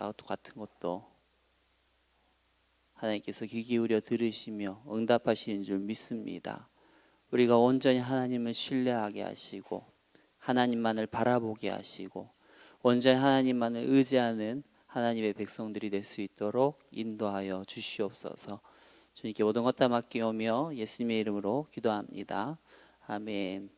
기도가 같은 것도 하나님께서 귀 기울여 들으시며 응답하시는 줄 믿습니다. 우리가 온전히 하나님을 신뢰하게 하시고 하나님만을 바라보게 하시고 온전히 하나님만을 의지하는 하나님의 백성들이 될 수 있도록 인도하여 주시옵소서. 주님께 모든 것 다 맡기오며 예수님의 이름으로 기도합니다. 아멘.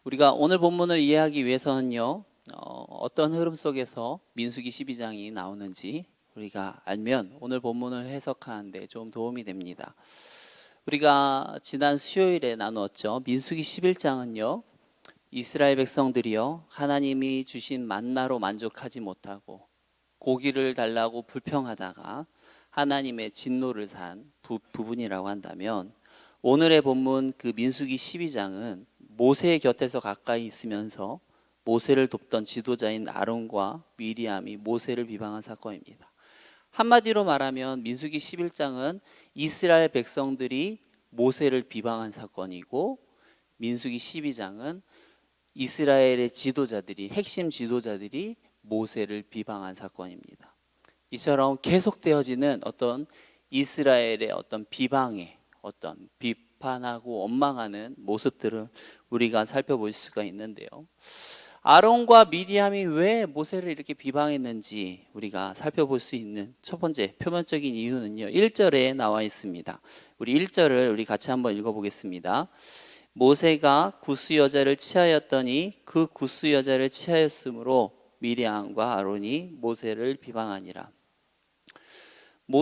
우리가 오늘 본문을 이해하기 위해서는요, 어떤 흐름 속에서 민수기 12장이 나오는지 우리가 알면 오늘 본문을 해석하는데 좀 도움이 됩니다. 우리가 지난 수요일에 나누었죠. 민수기 11장은요, 이스라엘 백성들이요, 하나님이 주신 만나로 만족하지 못하고 고기를 달라고 불평하다가 하나님의 진노를 산 부분이라고 한다면, 오늘의 본문 그 민수기 12장은 모세의 곁에서 가까이 있으면서 모세를 돕던 지도자인 아론과 미리암이 모세를 비방한 사건입니다. 한마디로 말하면 민수기 11장은 이스라엘 백성들이 모세를 비방한 사건이고, 민수기 12장은 이스라엘의 지도자들이, 핵심 지도자들이 모세를 비방한 사건입니다. 이처럼 계속되어지는 어떤 이스라엘의 어떤 비방의 어떤 비판하고 원망하는 모습들을 우리가 살펴볼 수가 있는데요. 아론과 미리암이 왜 모세를 이렇게 비방했는지 우리가 살펴볼 수 있는 첫 번째 표면적인 이유는요, 1절에 나와 있습니다. 우리 1절을 우리 같이 한번 읽어보겠습니다. 모세가 구스 여자를 취하였더니 그 구스 여자를 취하였으므로 미리암과 아론이 모세를 비방하니라.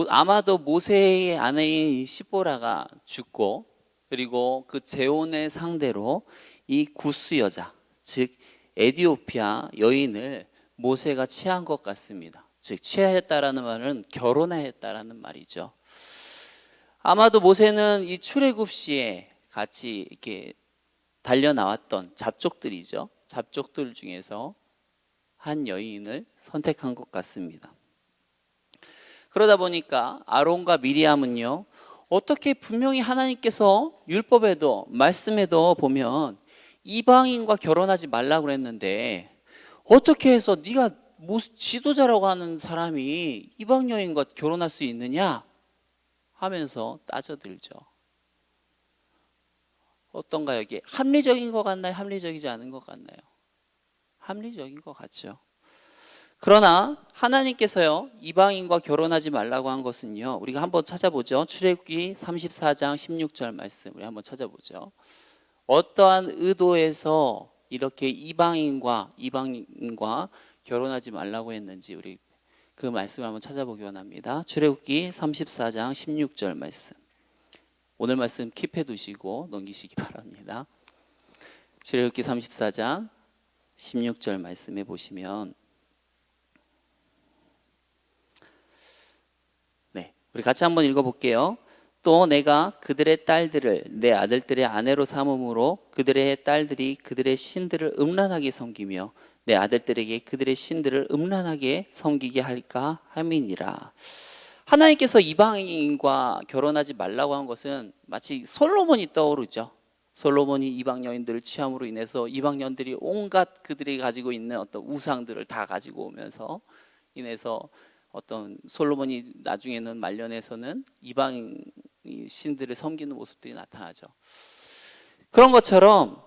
아마도 모세의 아내인 시보라가 죽고, 그리고 그 재혼의 상대로 이 구스 여자, 즉 에티오피아 여인을 모세가 취한 것 같습니다. 즉 취하였다라는 말은 결혼하였다라는 말이죠. 아마도 모세는 이 출애굽 시에 같이 이렇게 달려 나왔던 잡족들이죠. 잡족들 중에서 한 여인을 선택한 것 같습니다. 그러다 보니까 아론과 미리암은요, 어떻게 분명히 하나님께서 율법에도 말씀에도 보면 이방인과 결혼하지 말라고 그랬는데 어떻게 해서 네가 지도자라고 하는 사람이 이방 여인과 결혼할 수 있느냐 하면서 따져들죠. 어떤가요? 이게 합리적인 것 같나요? 합리적이지 않은 것 같나요? 합리적인 것 같죠. 그러나 하나님께서요, 이방인과 결혼하지 말라고 한 것은요, 우리가 한번 찾아보죠. 출애굽기 34장 16절 말씀 우리 한번 찾아보죠. 어떠한 의도에서 이렇게 이방인과 결혼하지 말라고 했는지 우리 그 말씀을 한번 찾아보기 원합니다. 출애굽기 34장 16절 말씀. 오늘 말씀 킵해 두시고 넘기시기 바랍니다. 출애굽기 34장 16절 말씀에 보시면, 우리 같이 한번 읽어볼게요. 또 내가 그들의 딸들을 내 아들들의 아내로 삼음으로 그들의 딸들이 그들의 신들을 음란하게 섬기며 내 아들들에게 그들의 신들을 음란하게 섬기게 할까 함이니라. 하나님께서 이방인과 결혼하지 말라고 한 것은 마치 솔로몬이 떠오르죠. 솔로몬이 이방 여인들을 취함으로 인해서 이방 여인들이 온갖 그들이 가지고 있는 어떤 우상들을 다 가지고 오면서 인해서 어떤 솔로몬이 나중에는 말년에서는 이방 신들을 섬기는 모습들이 나타나죠. 그런 것처럼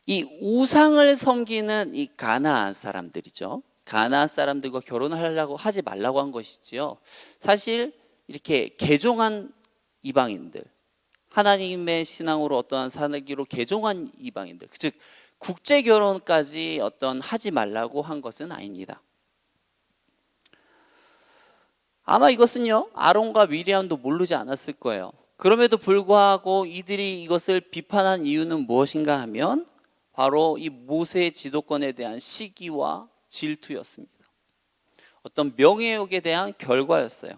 이 우상을 섬기는 이 가나안 사람들이죠. 가나안 사람들과 결혼하려고 하지 말라고 한 것이지요. 사실 이렇게 개종한 이방인들, 하나님의 신앙으로 어떠한 살기로 개종한 이방인들, 즉 국제 결혼까지 어떤 하지 말라고 한 것은 아닙니다. 아마 이것은요, 아론과 미리암도 모르지 않았을 거예요. 그럼에도 불구하고 이들이 이것을 비판한 이유는 무엇인가 하면 바로 이 모세의 지도권에 대한 시기와 질투였습니다. 어떤 명예욕에 대한 결과였어요.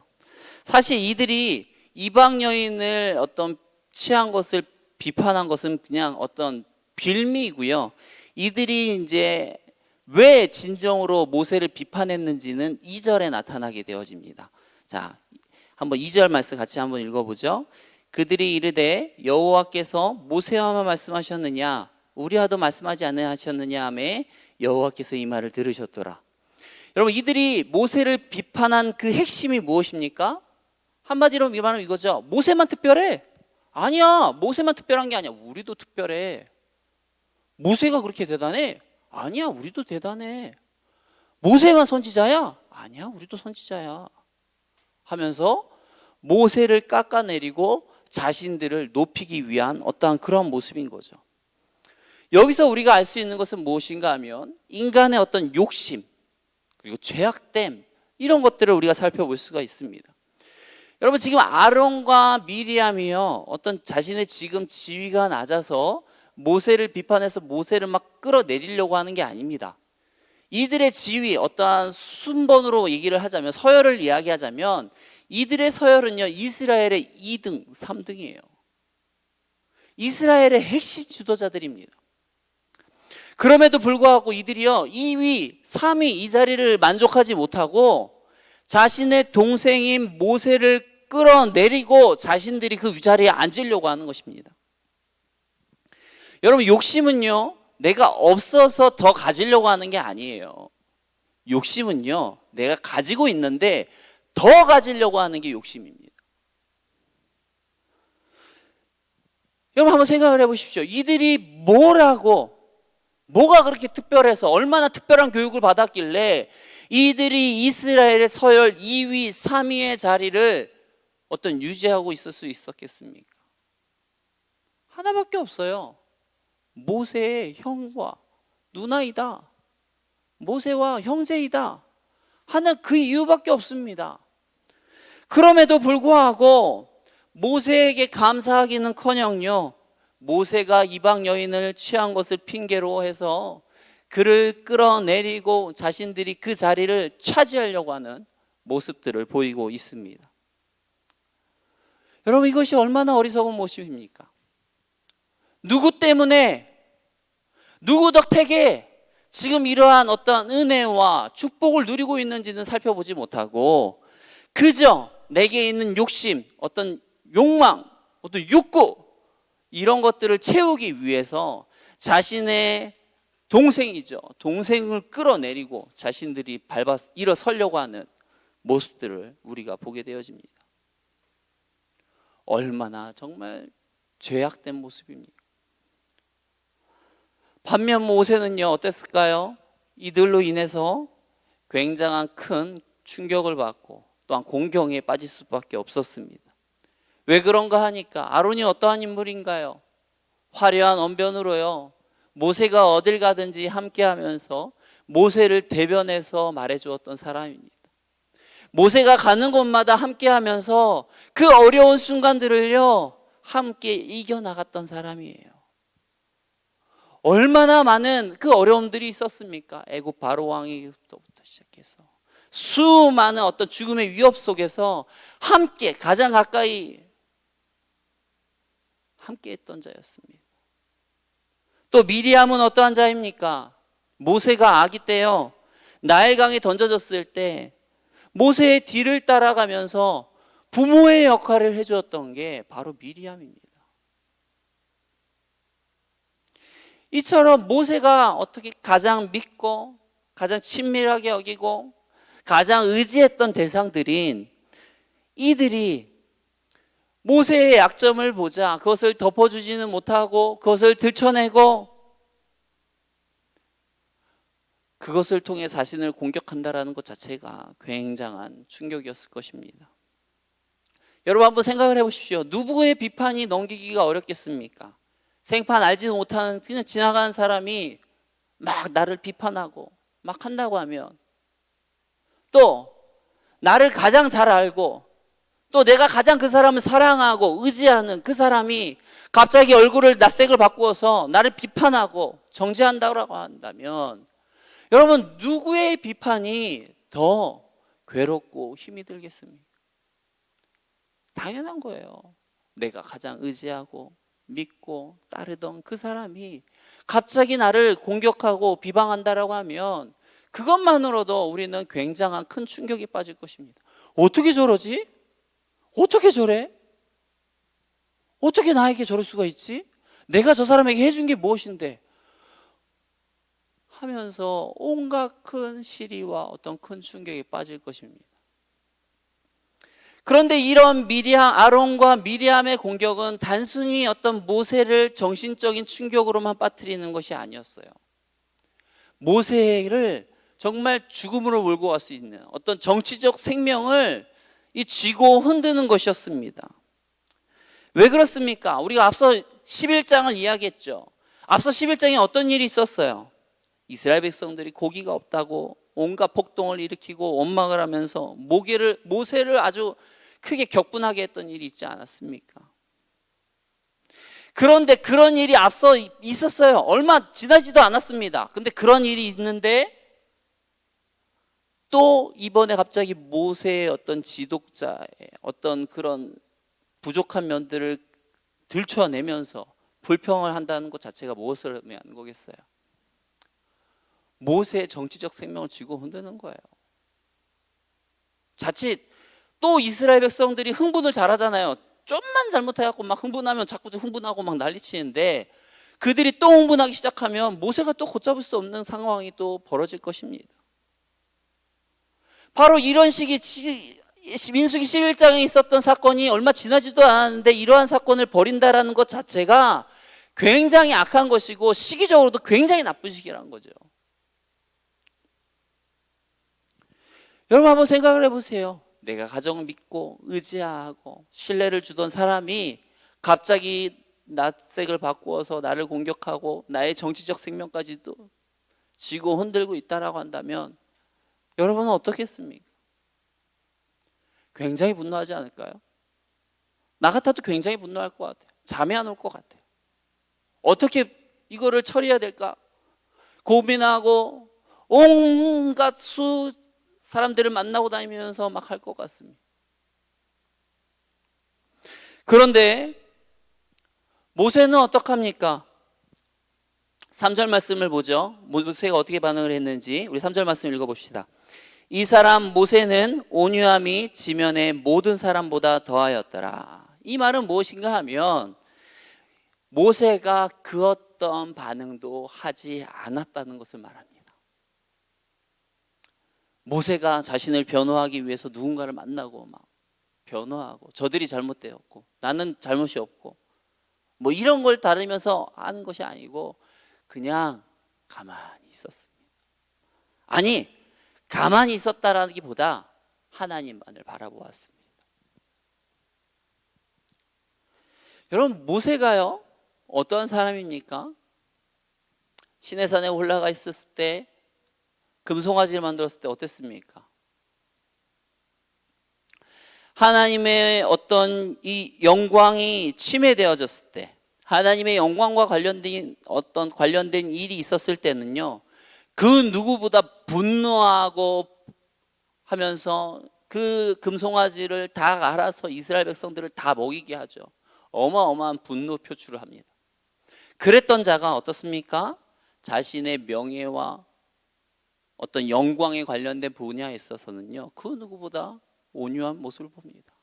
사실 이들이 이방 여인을 어떤 취한 것을 비판한 것은 그냥 어떤 빌미이고요. 이들이 이제 왜 진정으로 모세를 비판했는지는 2절에 나타나게 되어집니다. 자, 한번 2절 말씀 같이 한번 읽어보죠. 그들이 이르되 여호와께서 모세와만 말씀하셨느냐 우리와도 말씀하지 않으셨느냐 하매 여호와께서 이 말을 들으셨더라. 여러분, 이들이 모세를 비판한 그 핵심이 무엇입니까? 한마디로 말하면 이거죠. 모세만 특별해? 아니야. 모세만 특별한 게 아니야. 우리도 특별해. 모세가 그렇게 대단해? 아니야. 우리도 대단해. 모세만 선지자야? 아니야. 우리도 선지자야. 하면서 모세를 깎아내리고 자신들을 높이기 위한 어떠한 그런 모습인 거죠. 여기서 우리가 알 수 있는 것은 무엇인가 하면 인간의 어떤 욕심, 그리고 죄악됨, 이런 것들을 우리가 살펴볼 수가 있습니다. 여러분, 지금 아론과 미리암이요, 어떤 자신의 지금 지위가 낮아서 모세를 비판해서 모세를 막 끌어내리려고 하는 게 아닙니다. 이들의 지위, 어떠한 순번으로 얘기를 하자면, 서열을 이야기하자면 이들의 서열은요, 이스라엘의 2등, 3등이에요. 이스라엘의 핵심 지도자들입니다. 그럼에도 불구하고 이들이요, 2위, 3위 이 자리를 만족하지 못하고 자신의 동생인 모세를 끌어내리고 자신들이 그 위자리에 앉으려고 하는 것입니다. 여러분, 욕심은요, 내가 없어서 더 가지려고 하는 게 아니에요. 욕심은요, 내가 가지고 있는데 더 가지려고 하는 게 욕심입니다. 여러분, 한번 생각을 해보십시오. 이들이 뭐가 그렇게 특별해서, 얼마나 특별한 교육을 받았길래 이들이 이스라엘의 서열 2위, 3위의 자리를 어떤 유지하고 있을 수 있었겠습니까? 하나밖에 없어요. 모세의 형과 누나이다. 모세와 형제이다 하는 그 이유밖에 없습니다. 그럼에도 불구하고 모세에게 감사하기는커녕요, 모세가 이방 여인을 취한 것을 핑계로 해서 그를 끌어내리고 자신들이 그 자리를 차지하려고 하는 모습들을 보이고 있습니다. 여러분, 이것이 얼마나 어리석은 모습입니까? 누구 때문에, 누구 덕택에 지금 이러한 어떤 은혜와 축복을 누리고 있는지는 살펴보지 못하고 그저 내게 있는 욕심, 어떤 욕망, 어떤 욕구, 이런 것들을 채우기 위해서 자신의 동생이죠, 동생을 끌어내리고 자신들이 밟아 일어서려고 하는 모습들을 우리가 보게 되어집니다. 얼마나 정말 죄악된 모습입니까? 반면 모세는요, 어땠을까요? 이들로 인해서 굉장한 큰 충격을 받고 또한 공경에 빠질 수밖에 없었습니다. 왜 그런가 하니까 아론이 어떠한 인물인가요? 화려한 언변으로요, 모세가 어딜 가든지 함께하면서 모세를 대변해서 말해주었던 사람입니다. 모세가 가는 곳마다 함께하면서 그 어려운 순간들을요, 함께 이겨나갔던 사람이에요. 얼마나 많은 그 어려움들이 있었습니까? 애굽 바로 왕에게부터 시작해서 수많은 어떤 죽음의 위협 속에서 함께, 가장 가까이 함께 했던 자였습니다. 또 미리암은 어떠한 자입니까? 모세가 아기 때요, 나일강에 던져졌을 때 모세의 뒤를 따라가면서 부모의 역할을 해주었던 게 바로 미리암입니다. 이처럼 모세가 어떻게 가장 믿고 가장 친밀하게 여기고 가장 의지했던 대상들인 이들이 모세의 약점을 보자 그것을 덮어주지는 못하고 그것을 들춰내고 그것을 통해 자신을 공격한다는 것 자체가 굉장한 충격이었을 것입니다. 여러분, 한번 생각을 해보십시오. 누구의 비판이 넘기기가 어렵겠습니까? 생판 알지도 못하는 그냥 지나가는 사람이 막 나를 비판하고 막 한다고 하면, 또 나를 가장 잘 알고 또 내가 가장 그 사람을 사랑하고 의지하는 그 사람이 갑자기 얼굴을 낯색을 바꾸어서 나를 비판하고 정죄한다고 한다면, 여러분, 누구의 비판이 더 괴롭고 힘이 들겠습니까? 당연한 거예요. 내가 가장 의지하고 믿고 따르던 그 사람이 갑자기 나를 공격하고 비방한다라고 하면 그것만으로도 우리는 굉장한 큰 충격이 빠질 것입니다. 어떻게 저러지? 어떻게 저래? 어떻게 나에게 저럴 수가 있지? 내가 저 사람에게 해준 게 무엇인데? 하면서 온갖 큰 시리와 어떤 큰 충격에 빠질 것입니다. 그런데 이런 아론과 미리암의 공격은 단순히 어떤 모세를 정신적인 충격으로만 빠뜨리는 것이 아니었어요. 모세를 정말 죽음으로 몰고 갈 수 있는 어떤 정치적 생명을 쥐고 흔드는 것이었습니다. 왜 그렇습니까? 우리가 앞서 11장을 이야기했죠. 앞서 11장에 어떤 일이 있었어요? 이스라엘 백성들이 고기가 없다고 온갖 폭동을 일으키고 원망을 하면서 모세를 아주 크게 격분하게 했던 일이 있지 않았습니까? 그런데 그런 일이 앞서 있었어요. 얼마 지나지도 않았습니다. 근데 그런 일이 있는데 또 이번에 갑자기 모세의 어떤 지독자의 어떤 그런 부족한 면들을 들춰내면서 불평을 한다는 것 자체가 무엇을 의미하는 거겠어요? 모세의 정치적 생명을 쥐고 흔드는 거예요. 자칫 또 이스라엘 백성들이 흥분을 잘하잖아요. 좀만 잘못해갖고 막 흥분하면 자꾸 흥분하고 막 난리치는데, 그들이 또 흥분하기 시작하면 모세가 또 걷잡을 수 없는 상황이 또 벌어질 것입니다. 바로 이런 식이 민수기 11장에 있었던 사건이 얼마 지나지도 않았는데 이러한 사건을 벌인다라는 것 자체가 굉장히 악한 것이고 시기적으로도 굉장히 나쁜 시기라는 거죠. 여러분 한번 생각을 해보세요. 내가 가정을 믿고 의지하고 신뢰를 주던 사람이 갑자기 낯색을 바꾸어서 나를 공격하고 나의 정치적 생명까지도 쥐고 흔들고 있다라고 한다면 여러분은 어떻겠습니까? 굉장히 분노하지 않을까요? 나 같아도 굉장히 분노할 것 같아요. 잠이 안 올 것 같아요. 어떻게 이거를 처리해야 될까 고민하고 온갖 사람들을 만나고 다니면서 막 할 것 같습니다. 그런데 모세는 어떡합니까? 3절 말씀을 보죠. 모세가 어떻게 반응을 했는지 우리 3절 말씀 읽어봅시다. 이 사람 모세는 온유함이 지면의 모든 사람보다 더하였더라. 이 말은 무엇인가 하면 모세가 그 어떤 반응도 하지 않았다는 것을 말합니다. 모세가 자신을 변호하기 위해서 누군가를 만나고 막 변호하고 저들이 잘못되었고 나는 잘못이 없고 뭐 이런 걸 다루면서 하는 것이 아니고 그냥 가만히 있었습니다. 아니, 가만히 있었다라기보다 하나님만을 바라보았습니다. 여러분, 모세가요 어떠한 사람입니까? 시내산에 올라가 있었을 때 금송아지를 만들었을 때 어땠습니까? 하나님의 어떤 이 영광이 침해되어졌을 때, 하나님의 영광과 관련된 일이 있었을 때는요, 그 누구보다 분노하고 하면서 그 금송아지를 다 알아서 이스라엘 백성들을 다 먹이게 하죠. 어마어마한 분노 표출을 합니다. 그랬던 자가 어떻습니까? 자신의 명예와 어떤 영광에 관련된 분야에 있어서는요, 그 누구보다 온유한 모습을 봅니다.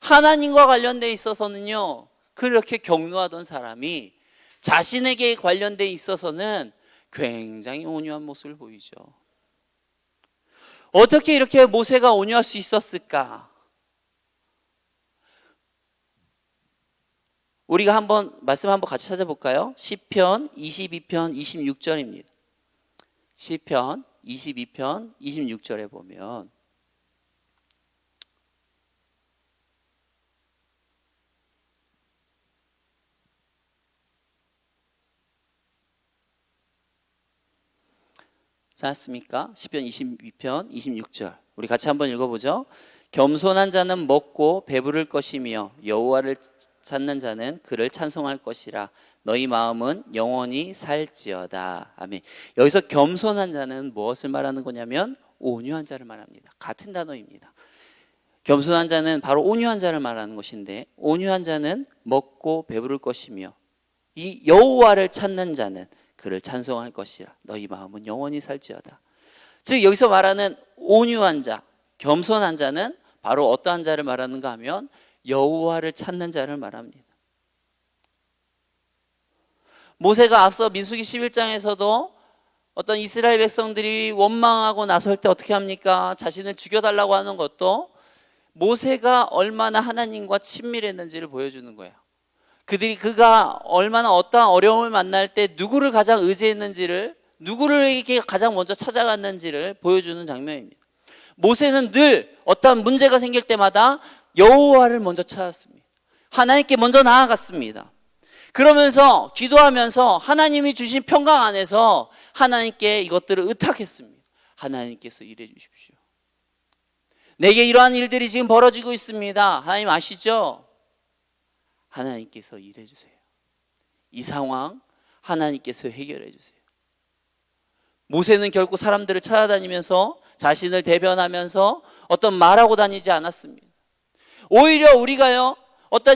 하나님과 관련돼 있어서는요, 그렇게 격노하던 사람이 자신에게 관련돼 있어서는 굉장히 온유한 모습을 보이죠. 어떻게 이렇게 모세가 온유할 수 있었을까? 우리가 말씀 한번 같이 찾아볼까요? 시편 22편 26절입니다. 시편 22편 26절에 보면 자, 않습니까? 시편 22편 26절 우리 같이 한번 읽어보죠. 겸손한 자는 먹고 배부를 것이며 여호와를 찾는 자는 그를 찬송할 것이라. 너희 마음은 영원히 살지어다. 아멘. 여기서 겸손한 자는 무엇을 말하는 거냐면 온유한 자를 말합니다. 같은 단어입니다. 겸손한 자는 바로 온유한 자를 말하는 것인데, 온유한 자는 먹고 배부를 것이며 이 여호와를 찾는 자는 그를 찬송할 것이라. 너희 마음은 영원히 살지어다. 즉 여기서 말하는 온유한 자, 겸손한 자는 바로 어떠한 자를 말하는가 하면 여호와를 찾는 자를 말합니다. 모세가 앞서 민수기 11장에서도 어떤 이스라엘 백성들이 원망하고 나설 때 어떻게 합니까? 자신을 죽여달라고 하는 것도 모세가 얼마나 하나님과 친밀했는지를 보여주는 거예요. 그가 얼마나 어떠한 어려움을 만날 때 누구를 가장 의지했는지를, 누구에게 가장 먼저 찾아갔는지를 보여주는 장면입니다. 모세는 늘 어떠한 문제가 생길 때마다 여호와를 먼저 찾았습니다. 하나님께 먼저 나아갔습니다. 그러면서 기도하면서 하나님이 주신 평강 안에서 하나님께 이것들을 의탁했습니다. 하나님께서 일해 주십시오. 내게 이러한 일들이 지금 벌어지고 있습니다. 하나님 아시죠? 하나님께서 일해 주세요. 이 상황 하나님께서 해결해 주세요. 모세는 결코 사람들을 찾아다니면서 자신을 대변하면서 어떤 말하고 다니지 않았습니다. 오히려 우리가요,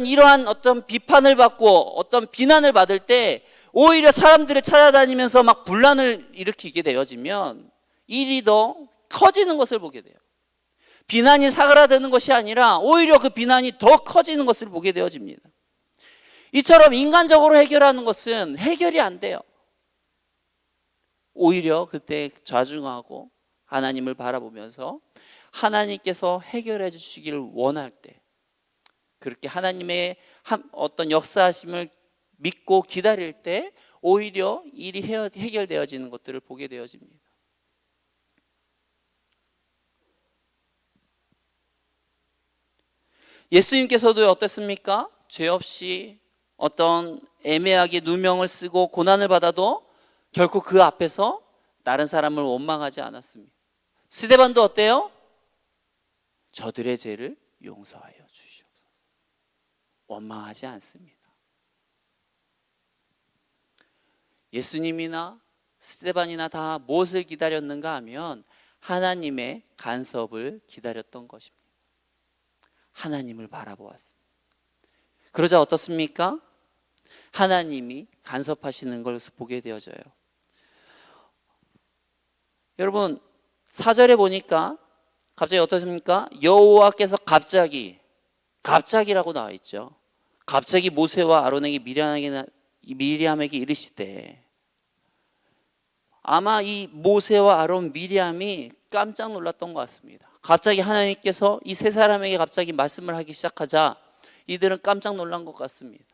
이러한 비판을 받고 어떤 비난을 받을 때 오히려 사람들을 찾아다니면서 막 분란을 일으키게 되어지면 일이 더 커지는 것을 보게 돼요. 비난이 사그라드는 것이 아니라 오히려 그 비난이 더 커지는 것을 보게 되어집니다. 이처럼 인간적으로 해결하는 것은 해결이 안 돼요. 오히려 그때 좌중하고 하나님을 바라보면서 하나님께서 해결해 주시기를 원할 때, 그렇게 하나님의 어떤 역사하심을 믿고 기다릴 때 오히려 일이 해결되어지는 것들을 보게 되어집니다. 예수님께서도 어땠습니까? 죄 없이 어떤 애매하게 누명을 쓰고 고난을 받아도 결코 그 앞에서 다른 사람을 원망하지 않았습니다. 스데반도 어때요? 저들의 죄를 용서하여 주시옵소서. 원망하지 않습니다. 예수님이나 스데반이나 다 무엇을 기다렸는가 하면 하나님의 간섭을 기다렸던 것입니다. 하나님을 바라보았습니다. 그러자 어떻습니까? 하나님이 간섭하시는 것을 보게 되어져요. 여러분 4절에 보니까 갑자기 어떻습니까? 여호와께서 갑자기라고 나와 있죠. 갑자기 모세와 아론에게 미리암에게 이르시되, 아마 이 모세와 아론, 미리암이 깜짝 놀랐던 것 같습니다. 갑자기 하나님께서 이 세 사람에게 갑자기 말씀을 하기 시작하자 이들은 깜짝 놀란 것 같습니다.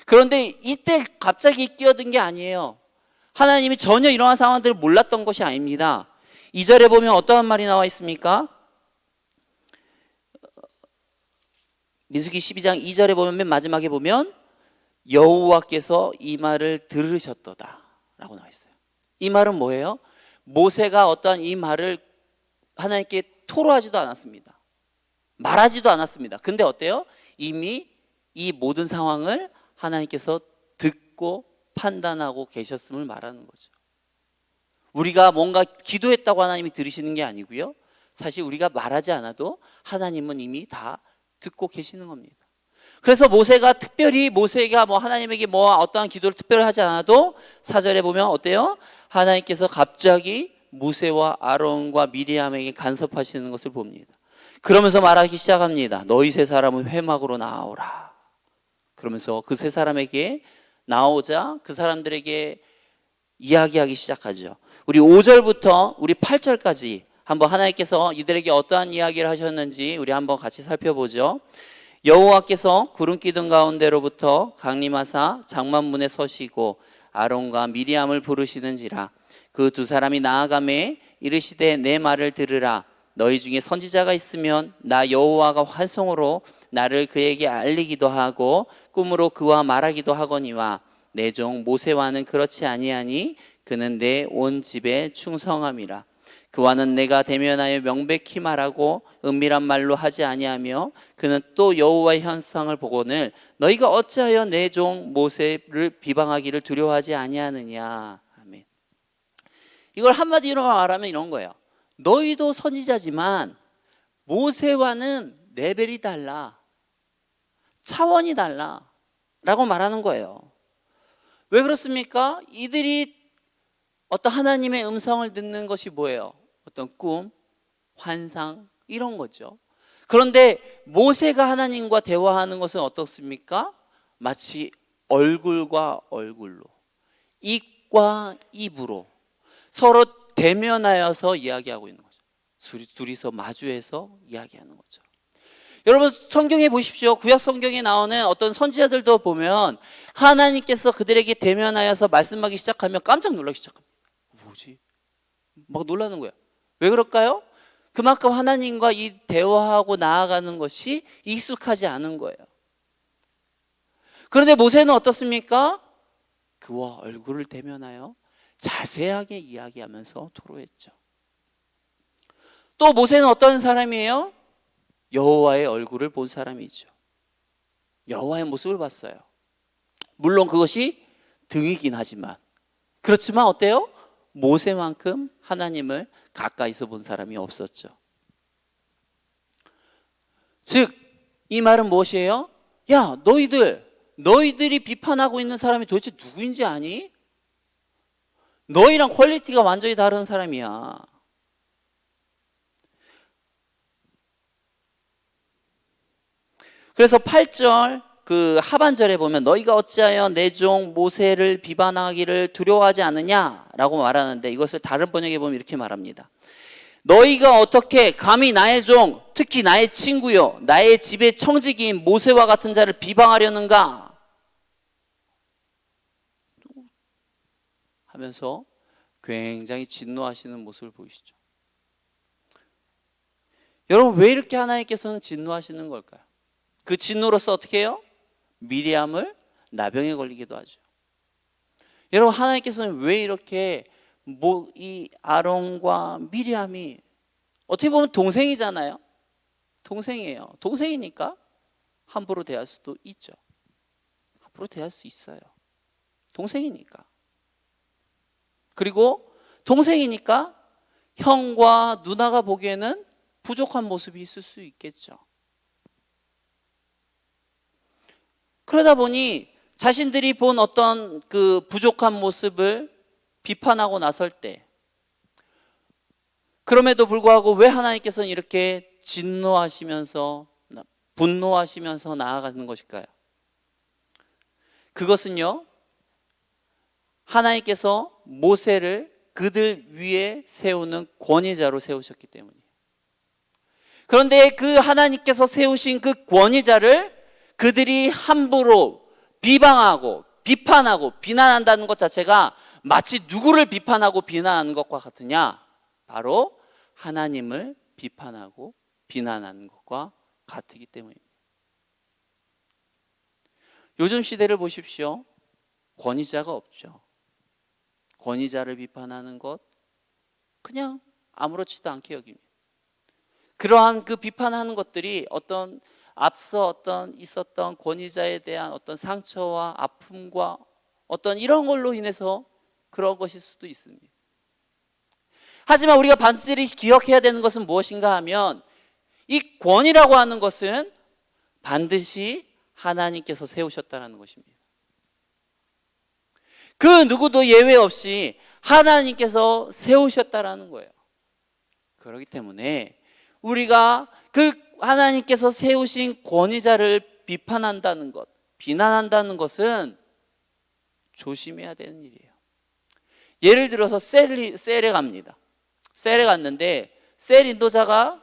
그런데 이때 갑자기 끼어든 게 아니에요. 하나님이 전혀 이러한 상황들을 몰랐던 것이 아닙니다. 2절에 보면 어떠한 말이 나와 있습니까? 민수기 12장 2절에 보면 맨 마지막에 보면 여호와께서 이 말을 들으셨도다 라고 나와 있어요. 이 말은 뭐예요? 모세가 어떠한 이 말을 하나님께 토로하지도 않았습니다. 말하지도 않았습니다. 근데 어때요? 이미 이 모든 상황을 하나님께서 듣고 판단하고 계셨음을 말하는 거죠. 우리가 뭔가 기도했다고 하나님이 들으시는 게 아니고요, 사실 우리가 말하지 않아도 하나님은 이미 다 듣고 계시는 겁니다. 그래서 모세가 하나님에게 어떠한 기도를 특별히 하지 않아도 4절에 보면 어때요? 하나님께서 갑자기 모세와 아론과 미리암에게 간섭하시는 것을 봅니다. 그러면서 말하기 시작합니다. 너희 세 사람은 회막으로 나오라. 그러면서 그 세 사람에게 나오자 그 사람들에게 이야기하기 시작하죠. 우리 5절부터 우리 8절까지 한번 하나님께서 이들에게 어떠한 이야기를 하셨는지 우리 한번 같이 살펴보죠. 여호와께서 구름 기둥 가운데로부터 강림하사 장막문에 서시고 아론과 미리암을 부르시는지라. 그 두 사람이 나아가매 이르시되 내 말을 들으라. 너희 중에 선지자가 있으면 나 여호와가 환송으로 나를 그에게 알리기도 하고 꿈으로 그와 말하기도 하거니와 내 종 모세와는 그렇지 아니하니 그는 내 온 집에 충성함이라. 그와는 내가 대면하여 명백히 말하고 은밀한 말로 하지 아니하며 그는 또 여호와의 현상을 보거늘 너희가 어찌하여 내 종 모세를 비방하기를 두려워하지 아니하느냐. 아멘. 이걸 한마디로 말하면 이런 거예요. 너희도 선지자지만 모세와는 레벨이 달라, 차원이 달라 라고 말하는 거예요. 왜 그렇습니까? 이들이 어떤 하나님의 음성을 듣는 것이 뭐예요? 어떤 꿈, 환상 이런 거죠. 그런데 모세가 하나님과 대화하는 것은 어떻습니까? 마치 얼굴과 얼굴로, 입과 입으로 서로 대면하여서 이야기하고 있는 거죠. 둘이서 마주해서 이야기하는 거죠. 여러분 성경에 보십시오. 구약 성경에 나오는 어떤 선지자들도 보면 하나님께서 그들에게 대면하여서 말씀하기 시작하면 깜짝 놀라기 시작합니다. 뭐지? 막 놀라는 거야. 왜 그럴까요? 그만큼 하나님과 이 대화하고 나아가는 것이 익숙하지 않은 거예요. 그런데 모세는 어떻습니까? 그와 얼굴을 대면하여 자세하게 이야기하면서 토로했죠. 또 모세는 어떤 사람이에요? 여호와의 얼굴을 본 사람이죠. 여호와의 모습을 봤어요. 물론 그것이 등이긴 하지만, 그렇지만 어때요? 모세만큼 하나님을 가까이서 본 사람이 없었죠. 즉, 이 말은 무엇이에요? 야, 너희들이 비판하고 있는 사람이 도대체 누구인지 아니? 너희랑 퀄리티가 완전히 다른 사람이야. 그래서 8절 그 하반절에 보면 너희가 어찌하여 내 종 모세를 비방하기를 두려워하지 않느냐라고 말하는데, 이것을 다른 번역에 보면 이렇게 말합니다. 너희가 어떻게 감히 나의 종, 특히 나의 친구요, 나의 집의 청지기인 모세와 같은 자를 비방하려는가 하면서 굉장히 진노하시는 모습을 보이시죠. 여러분, 왜 이렇게 하나님께서는 진노하시는 걸까요? 그 진노로서 어떻게 해요? 미리암을 나병에 걸리기도 하죠. 여러분, 하나님께서는 왜 이렇게 이 아론과 미리암이 어떻게 보면 동생이잖아요. 동생이에요. 동생이니까 함부로 대할 수도 있죠. 함부로 대할 수 있어요. 동생이니까. 그리고 동생이니까 형과 누나가 보기에는 부족한 모습이 있을 수 있겠죠. 그러다 보니 자신들이 본 어떤 그 부족한 모습을 비판하고 나설 때, 그럼에도 불구하고 왜 하나님께서는 이렇게 진노하시면서 분노하시면서 나아가는 것일까요? 그것은요, 하나님께서 모세를 그들 위에 세우는 권위자로 세우셨기 때문이에요. 그런데 그 하나님께서 세우신 그 권위자를 그들이 함부로 비방하고 비판하고 비난한다는 것 자체가 마치 누구를 비판하고 비난하는 것과 같으냐? 바로 하나님을 비판하고 비난하는 것과 같기 때문입니다. 요즘 시대를 보십시오. 권위자가 없죠. 권위자를 비판하는 것 그냥 아무렇지도 않게 여깁니다. 그러한 그 비판하는 것들이 앞서 있었던 권위자에 대한 어떤 상처와 아픔과 어떤 이런 걸로 인해서 그런 것일 수도 있습니다. 하지만 우리가 반드시 기억해야 되는 것은 무엇인가 하면, 이 권위라고 하는 것은 반드시 하나님께서 세우셨다는 것입니다. 그 누구도 예외 없이 하나님께서 세우셨다는 거예요. 그렇기 때문에 우리가 그 하나님께서 세우신 권위자를 비판한다는 것, 비난한다는 것은 조심해야 되는 일이에요. 예를 들어서 셀에 갑니다. 셀에 갔는데 셀 인도자가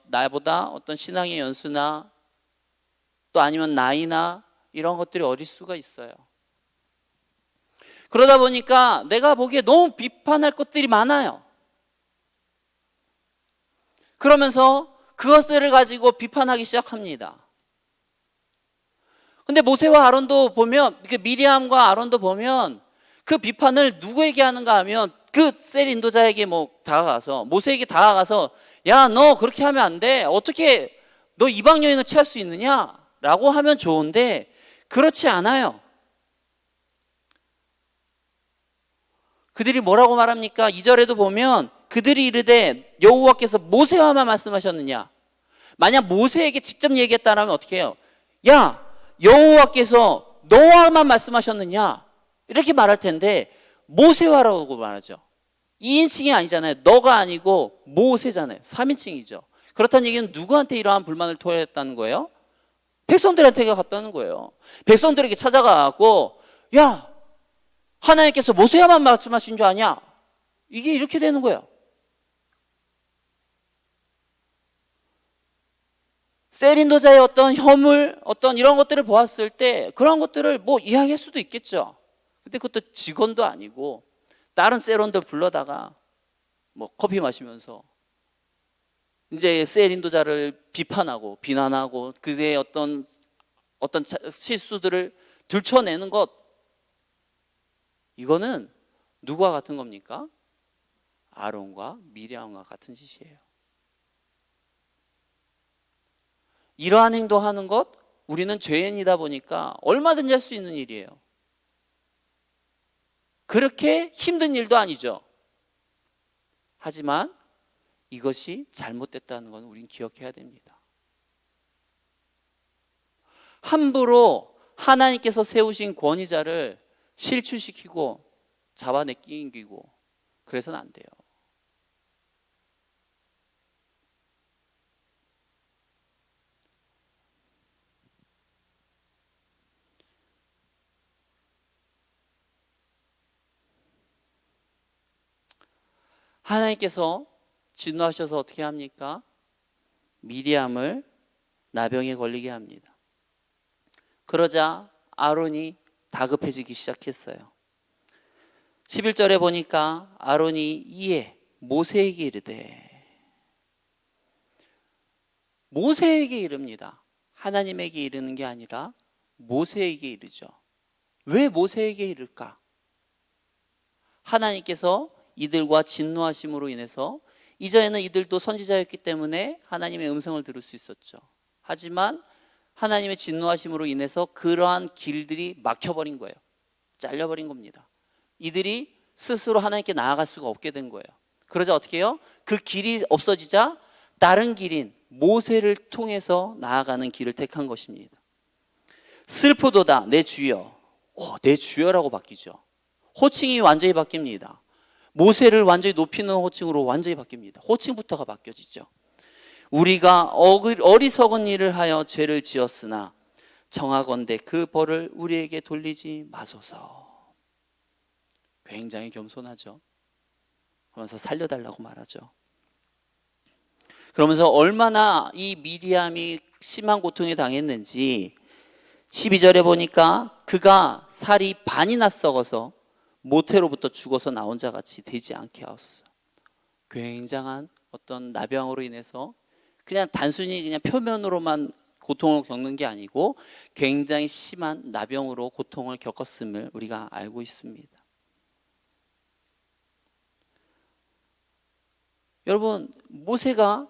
나보다 어떤 신앙의 연수나 또 아니면 나이나 이런 것들이 어릴 수가 있어요. 그러다 보니까 내가 보기에 너무 비판할 것들이 많아요. 그러면서 그것들을 가지고 비판하기 시작합니다. 근데 모세와 아론도 보면, 미리암과 아론도 보면 그 비판을 누구에게 하는가 하면 그 셀 인도자에게 다가가서, 모세에게 다가가서, 야, 너 그렇게 하면 안 돼. 어떻게 너 이방 여인을 취할 수 있느냐? 라고 하면 좋은데 그렇지 않아요. 그들이 뭐라고 말합니까? 2절에도 보면 그들이 이르되 여호와께서 모세와만 말씀하셨느냐? 만약 모세에게 직접 얘기했다면 어떻게 해요? 야, 여호와께서 너와만 말씀하셨느냐? 이렇게 말할 텐데 모세와라고 말하죠. 2인칭이 아니잖아요. 너가 아니고 모세잖아요. 3인칭이죠. 그렇다는 얘기는 누구한테 이러한 불만을 토했다는 거예요? 백성들한테 갔다는 거예요. 백성들에게 찾아가고, 야, 하나님께서 모세와만 말씀하신 줄 아냐? 이게 이렇게 되는 거예요. 셀 인도자의 어떤 혐을, 어떤 이런 것들을 보았을 때 그런 것들을 뭐 이야기할 수도 있겠죠. 근데 그것도 직원도 아니고 다른 셀원들 불러다가 뭐 커피 마시면서 이제 셀 인도자를 비판하고 비난하고 그의 어떤 실수들을 들춰내는 것, 이거는 누구와 같은 겁니까? 아론과 미리암과 같은 짓이에요. 이러한 행동하는 것, 우리는 죄인이다 보니까 얼마든지 할 수 있는 일이에요. 그렇게 힘든 일도 아니죠. 하지만 이것이 잘못됐다는 건 우린 기억해야 됩니다. 함부로 하나님께서 세우신 권위자를 실추시키고 잡아내끼고 그래서는 안 돼요. 하나님께서 진노하셔서 어떻게 합니까? 미리암을 나병에 걸리게 합니다. 그러자 아론이 다급해지기 시작했어요. 11절에 보니까 아론이 이에 모세에게 이르되, 모세에게 이릅니다. 하나님에게 이르는 게 아니라 모세에게 이르죠. 왜 모세에게 이를까? 하나님께서 이들과 진노하심으로 인해서 이전에는 이들도 선지자였기 때문에 하나님의 음성을 들을 수 있었죠. 하지만 하나님의 진노하심으로 인해서 그러한 길들이 막혀버린 거예요. 잘려버린 겁니다. 이들이 스스로 하나님께 나아갈 수가 없게 된 거예요. 그러자 어떻게 해요? 그 길이 없어지자 다른 길인 모세를 통해서 나아가는 길을 택한 것입니다. 슬프도다 내 주여. 내 주여라고 바뀌죠. 호칭이 완전히 바뀝니다. 모세를 완전히 높이는 호칭으로 완전히 바뀝니다. 호칭부터가 바뀌어지죠. 우리가 어리석은 일을 하여 죄를 지었으나 청하건대 그 벌을 우리에게 돌리지 마소서. 굉장히 겸손하죠. 그러면서 살려달라고 말하죠. 그러면서 얼마나 이 미리암이 심한 고통에 당했는지 12절에 보니까 그가 살이 반이나 썩어서 모태로부터 죽어서 나온 자 같이 되지 않게 하소서. 굉장한 어떤 나병으로 인해서 그냥 단순히 그냥 표면으로만 고통을 겪는 게 아니고 굉장히 심한 나병으로 고통을 겪었음을 우리가 알고 있습니다. 여러분, 모세가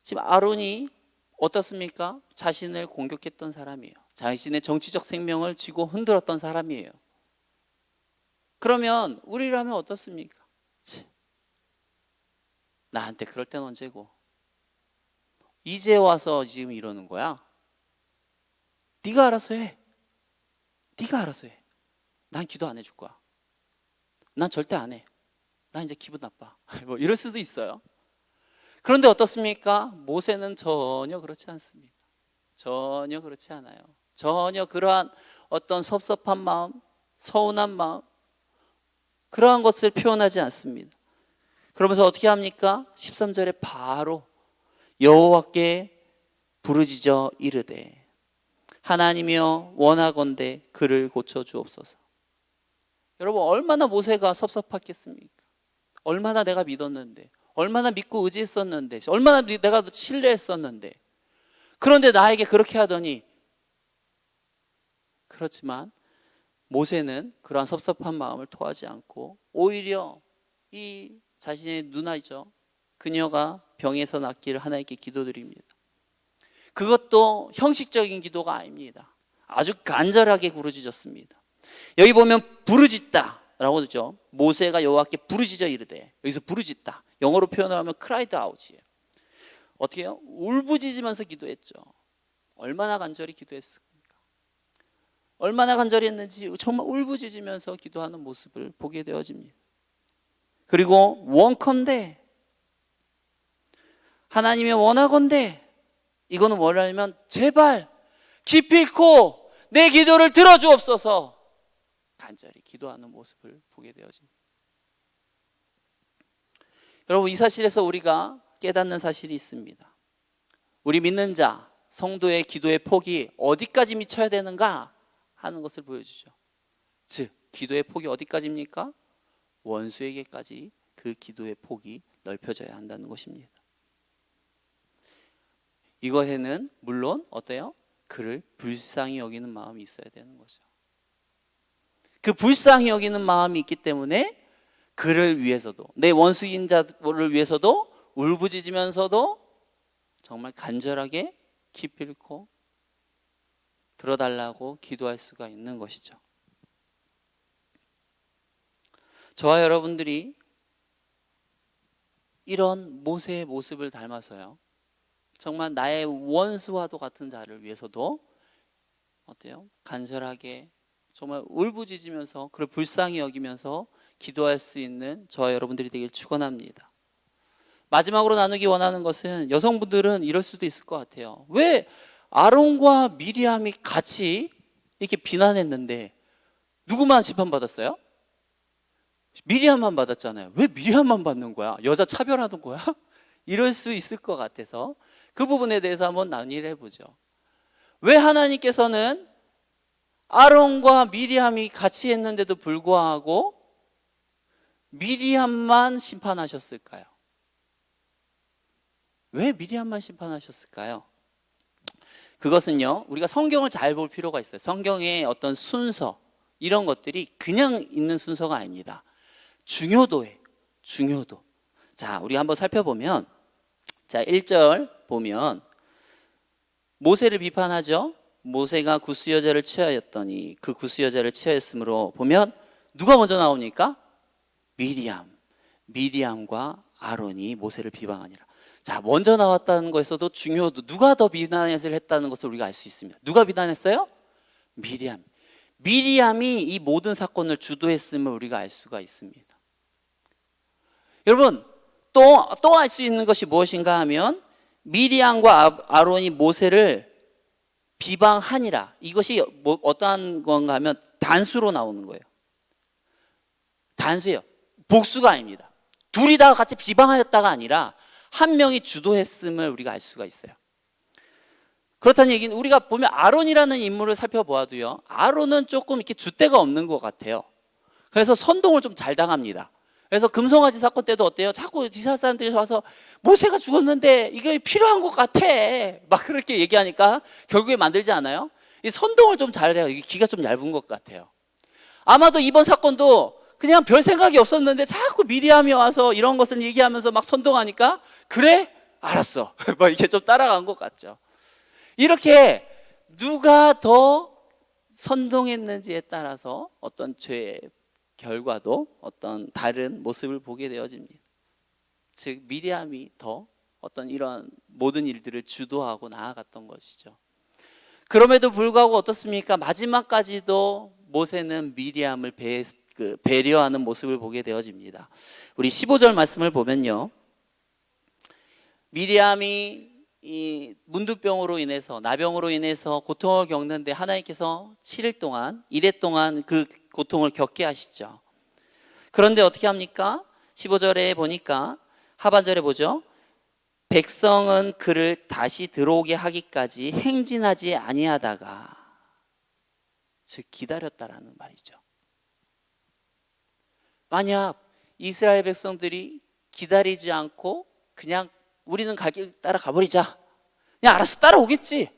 지금 아론이 어떻습니까? 자신을 공격했던 사람이에요. 자신의 정치적 생명을 쥐고 흔들었던 사람이에요. 그러면 우리라면 어떻습니까? 나한테 그럴 땐 언제고? 이제 와서 지금 이러는 거야? 네가 알아서 해. 네가 알아서 해. 난 기도 안 해줄 거야. 난 절대 안 해. 난 이제 기분 나빠. 뭐 이럴 수도 있어요. 그런데 어떻습니까? 모세는 전혀 그렇지 않습니다. 전혀 그렇지 않아요. 전혀 그러한 어떤 섭섭한 마음, 서운한 마음, 그러한 것을 표현하지 않습니다. 그러면서 어떻게 합니까? 13절에 바로 여호와께 부르짖어 이르되 하나님이여 원하건대 그를 고쳐주옵소서. 여러분, 얼마나 모세가 섭섭했겠습니까? 얼마나 내가 믿었는데, 얼마나 믿고 의지했었는데, 얼마나 내가 신뢰했었는데, 그런데 나에게 그렇게 하더니. 그렇지만 모세는 그러한 섭섭한 마음을 토하지 않고 오히려 이 자신의 누나이죠, 그녀가 병에서 낫기를 하나님께 기도드립니다. 그것도 형식적인 기도가 아닙니다. 아주 간절하게 부르짖었습니다. 여기 보면 부르짖다라고 그러죠. 모세가 여호와께 부르짖어 이르되, 여기서 부르짖다, 영어로 표현을 하면 cried out이에요. 어떻게 해요? 울부짖으면서 기도했죠. 얼마나 간절히 기도했습니까? 얼마나 간절히 했는지 정말 울부짖으면서 기도하는 모습을 보게 되어집니다. 그리고 원컨대, 하나님의 원하건대, 이거는 뭐냐면 제발 기필코 내 기도를 들어주옵소서, 간절히 기도하는 모습을 보게 되어집니다. 여러분, 이 사실에서 우리가 깨닫는 사실이 있습니다. 우리 믿는 자, 성도의 기도의 폭이 어디까지 미쳐야 되는가 하는 것을 보여주죠. 즉, 기도의 폭이 어디까지입니까? 원수에게까지 그 기도의 폭이 넓혀져야 한다는 것입니다. 이것에는 물론 어때요? 그를 불쌍히 여기는 마음이 있어야 되는 거죠. 그 불쌍히 여기는 마음이 있기 때문에 그를 위해서도, 내 원수인 자를 위해서도 울부짖으면서도 정말 간절하게 기필코 들어달라고 기도할 수가 있는 것이죠. 저와 여러분들이 이런 모세의 모습을 닮아서요, 정말 나의 원수와도 같은 자를 위해서도 어때요? 간절하게 정말 울부짖으면서 그를 불쌍히 여기면서 기도할 수 있는 저와 여러분들이 되길 축원합니다. 마지막으로 나누기 원하는 것은, 여성분들은 이럴 수도 있을 것 같아요. 왜 아론과 미리암이 같이 이렇게 비난했는데 누구만 심판받았어요? 미리암만 받았잖아요. 왜 미리암만 받는 거야? 여자 차별하는 거야? 이럴 수 있을 것 같아서 그 부분에 대해서 한번 논의를 해보죠. 왜 하나님께서는 아론과 미리암이 같이 했는데도 불구하고 미리암만 심판하셨을까요? 왜 미리암만 심판하셨을까요? 그것은요, 우리가 성경을 잘 볼 필요가 있어요. 성경의 어떤 순서, 이런 것들이 그냥 있는 순서가 아닙니다. 중요도예요. 중요도. 자, 우리 한번 살펴보면, 자, 1절 보면 모세를 비판하죠. 모세가 구스 여자를 취하였더니 그 구스 여자를 취하였으므로 보면 누가 먼저 나옵니까? 미리암과 아론이 모세를 비방하니라. 자, 먼저 나왔다는 것에서도 중요도, 누가 더 비난을 했다는 것을 우리가 알 수 있습니다. 누가 비난했어요? 미리암이 이 모든 사건을 주도했음을 우리가 알 수가 있습니다. 여러분, 또 알 수 있는 것이 무엇인가 하면, 미리암과 아론이 모세를 비방하니라, 이것이 어떠한 건가 하면 단수로 나오는 거예요. 단수예요. 복수가 아닙니다. 둘이 다 같이 비방하였다가 아니라 한 명이 주도했음을 우리가 알 수가 있어요. 그렇다는 얘기는, 우리가 보면 아론이라는 인물을 살펴보아도요, 아론은 조금 이렇게 줏대가 없는 것 같아요. 그래서 선동을 좀 잘 당합니다. 그래서 금송아지 사건 때도 어때요? 자꾸 이스라엘 사람들이 와서 모세가 죽었는데 이게 필요한 것 같아, 막 그렇게 얘기하니까 결국에 만들지 않아요? 이 선동을 좀 잘해요. 이게 귀가 좀 얇은 것 같아요. 아마도 이번 사건도 그냥 별 생각이 없었는데 자꾸 미리암이 와서 이런 것을 얘기하면서 막 선동하니까, 그래? 알았어. 막 이렇게 좀 따라간 것 같죠. 이렇게 누가 더 선동했는지에 따라서 어떤 죄의 결과도 어떤 다른 모습을 보게 되어집니다. 즉, 미리암이 더 어떤 이런 모든 일들을 주도하고 나아갔던 것이죠. 그럼에도 불구하고 어떻습니까? 마지막까지도 모세는 미리암을 배려하는 모습을 보게 되어집니다. 우리 15절 말씀을 보면요, 미리암이 이 문두병으로 인해서, 나병으로 인해서 고통을 겪는데 하나님께서 7일 동안, 이래 동안 그 고통을 겪게 하시죠. 그런데 어떻게 합니까? 15절에 보니까, 하반절에 보죠. 백성은 그를 다시 들어오게 하기까지 행진하지 아니하다가, 즉 기다렸다라는 말이죠. 만약 이스라엘 백성들이 기다리지 않고 그냥 우리는 갈 길 따라 가버리자, 그냥 알아서 따라오겠지,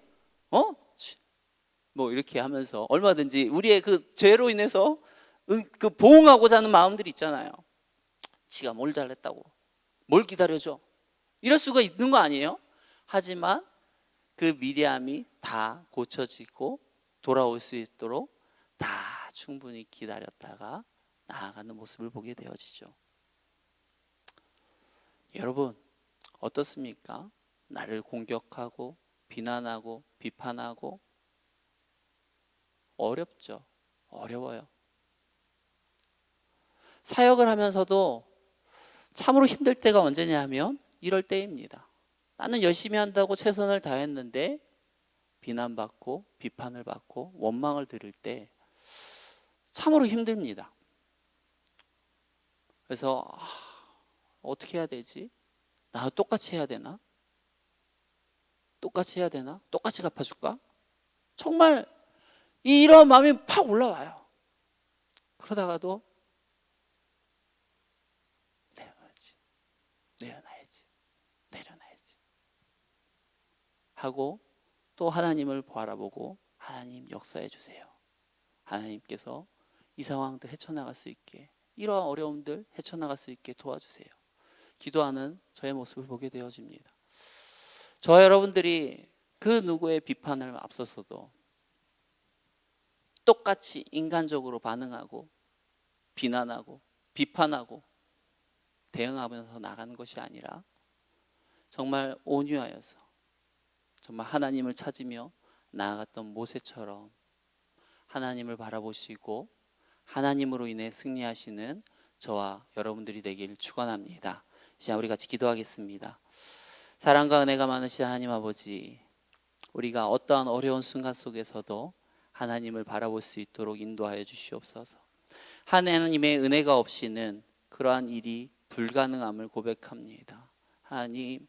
뭐 이렇게 하면서 얼마든지 우리의 그 죄로 인해서 그 보응하고자 하는 마음들이 있잖아요. 지가 뭘 잘했다고 뭘 기다려줘, 이럴 수가 있는 거 아니에요? 하지만 그 미리암이 다 고쳐지고 돌아올 수 있도록 다 충분히 기다렸다가 나아가는 모습을 보게 되어지죠. 여러분, 어떻습니까? 나를 공격하고 비난하고 비판하고 어렵죠. 어려워요. 사역을 하면서도 참으로 힘들 때가 언제냐 하면 이럴 때입니다. 나는 열심히 한다고 최선을 다했는데 비난받고 비판을 받고 원망을 들을 때 참으로 힘듭니다. 그래서 어떻게 해야 되지? 나 똑같이 해야 되나? 똑같이 해야 되나? 똑같이 갚아줄까? 정말 이런 마음이 팍 올라와요. 그러다가도 내려놔야지, 내려놔야지, 내려놔야지 하고 또 하나님을 바라보고 하나님 역사해 주세요. 하나님께서 이 상황들 헤쳐나갈 수 있게, 이러한 어려움들 헤쳐나갈 수 있게 도와주세요. 기도하는 저의 모습을 보게 되어집니다. 저와 여러분들이 그 누구의 비판을 앞서서도 똑같이 인간적으로 반응하고 비난하고 비판하고 대응하면서 나가는 것이 아니라 정말 온유하여서 정말 하나님을 찾으며 나아갔던 모세처럼 하나님을 바라보시고 하나님으로 인해 승리하시는 저와 여러분들이 되기를 축원합니다. 이제 우리 같이 기도하겠습니다. 사랑과 은혜가 많으신 하나님 아버지, 우리가 어떠한 어려운 순간 속에서도 하나님을 바라볼 수 있도록 인도하여 주시옵소서. 하나님의 은혜가 없이는 그러한 일이 불가능함을 고백합니다. 하나님,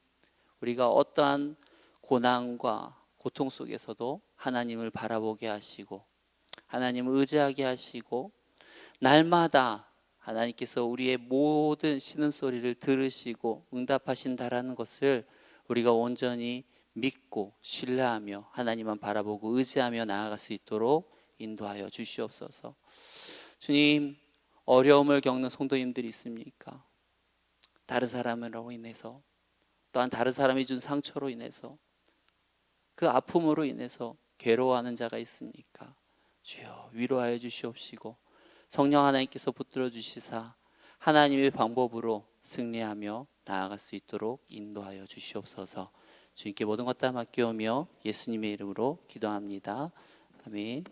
우리가 어떠한 고난과 고통 속에서도 하나님을 바라보게 하시고 하나님을 의지하게 하시고 날마다 하나님께서 우리의 모든 신음소리를 들으시고 응답하신다라는 것을 우리가 온전히 믿고 신뢰하며 하나님만 바라보고 의지하며 나아갈 수 있도록 인도하여 주시옵소서. 주님, 어려움을 겪는 성도님들이 있습니까? 다른 사람으로 인해서, 또한 다른 사람이 준 상처로 인해서, 그 아픔으로 인해서 괴로워하는 자가 있습니까? 주여 위로하여 주시옵시고 성령 하나님께서 붙들어 주시사 하나님의 방법으로 승리하며 나아갈 수 있도록 인도하여 주시옵소서. 주님께 모든 것 다 맡겨오며 예수님의 이름으로 기도합니다. 아멘.